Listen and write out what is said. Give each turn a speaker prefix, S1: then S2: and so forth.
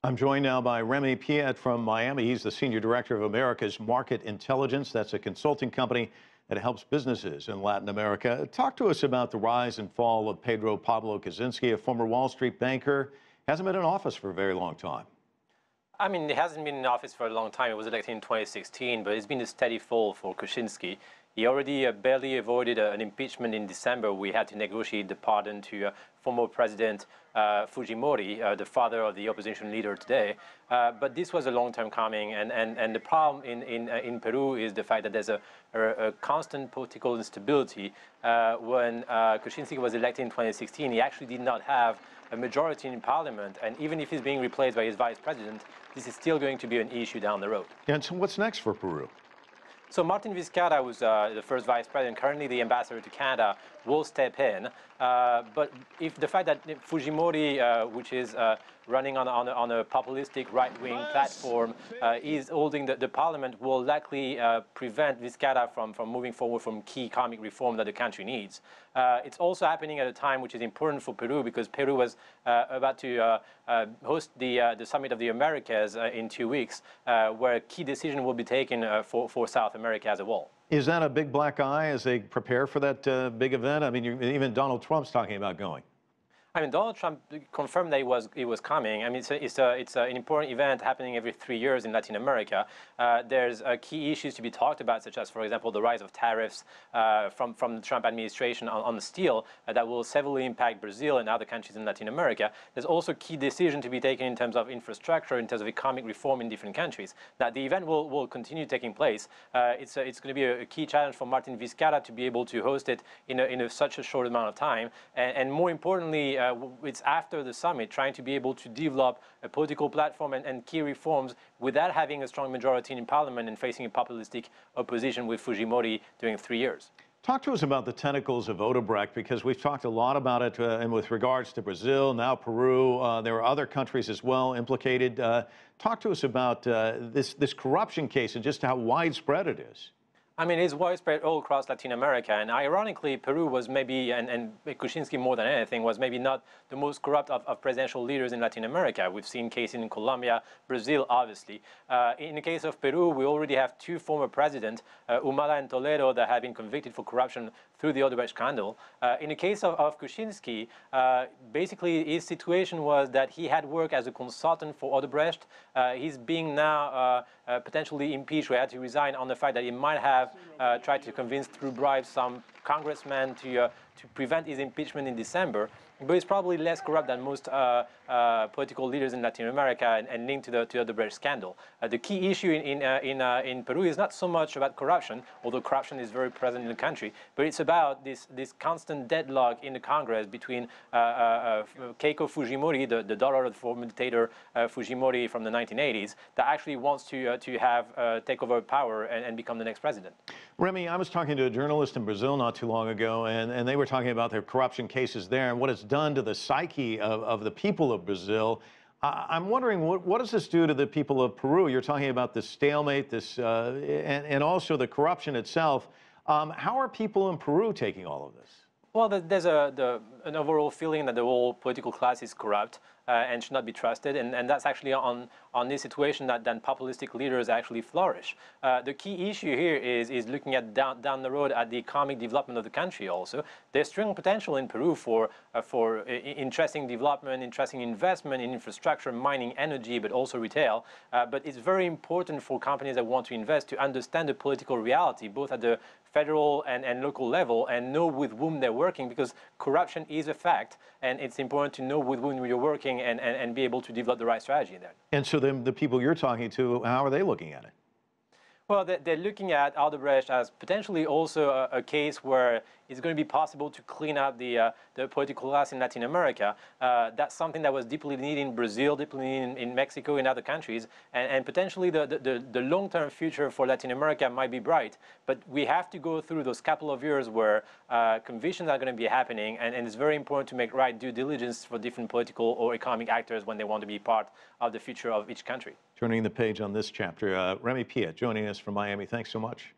S1: I'm joined now by Remi Piet from Miami. He's the Senior Director of America's Market Intelligence. That's a consulting company that helps businesses in Latin America. Talk to us about the rise and fall of Pedro Pablo Kuczynski, a former Wall Street banker. Hasn't been in office for a very long time.
S2: I mean, he hasn't been in office for a long time. He was elected in 2016, but it's been a steady fall for Kuczynski. He already barely avoided an impeachment in December. We had to negotiate the pardon to former President Fujimori, the father of the opposition leader today. But this was a long time coming, and the problem in Peru is the fact that there's a constant political instability. When Kuczynski was elected in 2016, he actually did not have a majority in parliament, and even if he's being replaced by his vice president, this is still going to be an issue down the road.
S1: And so what's next for Peru?
S2: So Martin Vizcarra was the first vice president, currently the ambassador to Canada, will step in. But if the fact that Fujimori, which is running on a populistic right-wing platform, is holding the parliament, will likely prevent Vizcarra from moving forward from key economic reform that the country needs. It's also happening at a time which is important for Peru, because Peru was about to host the Summit of the Americas in 2 weeks, where a key decision will be taken for South America as a whole.
S1: Is that a big black eye as they prepare for that big event? I mean, even Donald Trump's talking about going.
S2: I mean, Donald Trump confirmed that it was coming. I mean, it's an important event happening every 3 years in Latin America. There's key issues to be talked about, such as, for example, the rise of tariffs from the Trump administration on the steel that will severely impact Brazil and other countries in Latin America. There's also key decisions to be taken in terms of infrastructure, in terms of economic reform in different countries. Now, the event will continue taking place. It's going to be a key challenge for Martin Vizcarra to be able to host it in such a short amount of time. And more importantly, it's after the summit, trying to be able to develop a political platform and key reforms without having a strong majority in parliament and facing a populistic opposition with Fujimori during 3 years.
S1: Talk to us about the tentacles of Odebrecht, because we've talked a lot about it, and with regards to Brazil, now Peru, there are other countries as well implicated. Talk to us about this corruption case and just how widespread it is.
S2: I mean, it's widespread all across Latin America, and ironically, Peru was maybe, and Kuczynski more than anything, was maybe not the most corrupt of presidential leaders in Latin America. We've seen cases in Colombia, Brazil, obviously. In the case of Peru, we already have 2 former presidents, Humala and Toledo, that have been convicted for corruption through the Odebrecht scandal. In the case of Kuczynski, basically his situation was that he had worked as a consultant for Odebrecht. He's being now potentially impeached, or had to resign on the fact that he might have tried to convince through bribes some congressman to prevent his impeachment in December. But he's probably less corrupt than most political leaders in Latin America and linked to the Odebrecht scandal. The key issue in Peru is not so much about corruption, although corruption is very present in the country, but it's about this constant deadlock in the Congress between Keiko Fujimori, the daughter of the former dictator Fujimori from the 1980s, that actually wants to take over power and become the next president.
S1: Remi, I was talking to a journalist in Brazil not too long ago, and they were talking about their corruption cases there and what it's done to the psyche of the people of Brazil. I'm wondering, what does this do to the people of Peru? You're talking about this stalemate, and also the corruption itself. How are people in Peru taking all of this?
S2: Well, there's an overall feeling that the whole political class is corrupt and should not be trusted, and that's actually on this situation that then populistic leaders actually flourish. The key issue here is looking at down the road at the economic development of the country also. There's strong potential in Peru for interesting development, interesting investment in infrastructure, mining, energy, but also retail. But it's very important for companies that want to invest to understand the political reality, both at the federal and local level, and know with whom they're working, because corruption is a fact, and it's important to know with whom you're working and be able to develop the right strategy there.
S1: And so the people you're talking to, how are they looking at it?
S2: Well, they're looking at Odebrecht as potentially also a case where it's going to be possible to clean up the political class in Latin America. That's something that was deeply needed in Brazil, deeply needed in Mexico, in other countries, and potentially the long-term future for Latin America might be bright. But we have to go through those couple of years where convictions are going to be happening, and it's very important to make right due diligence for different political or economic actors when they want to be part of the future of each country.
S1: Turning the page on this chapter, Remi Piet joining us from Miami. Thanks so much.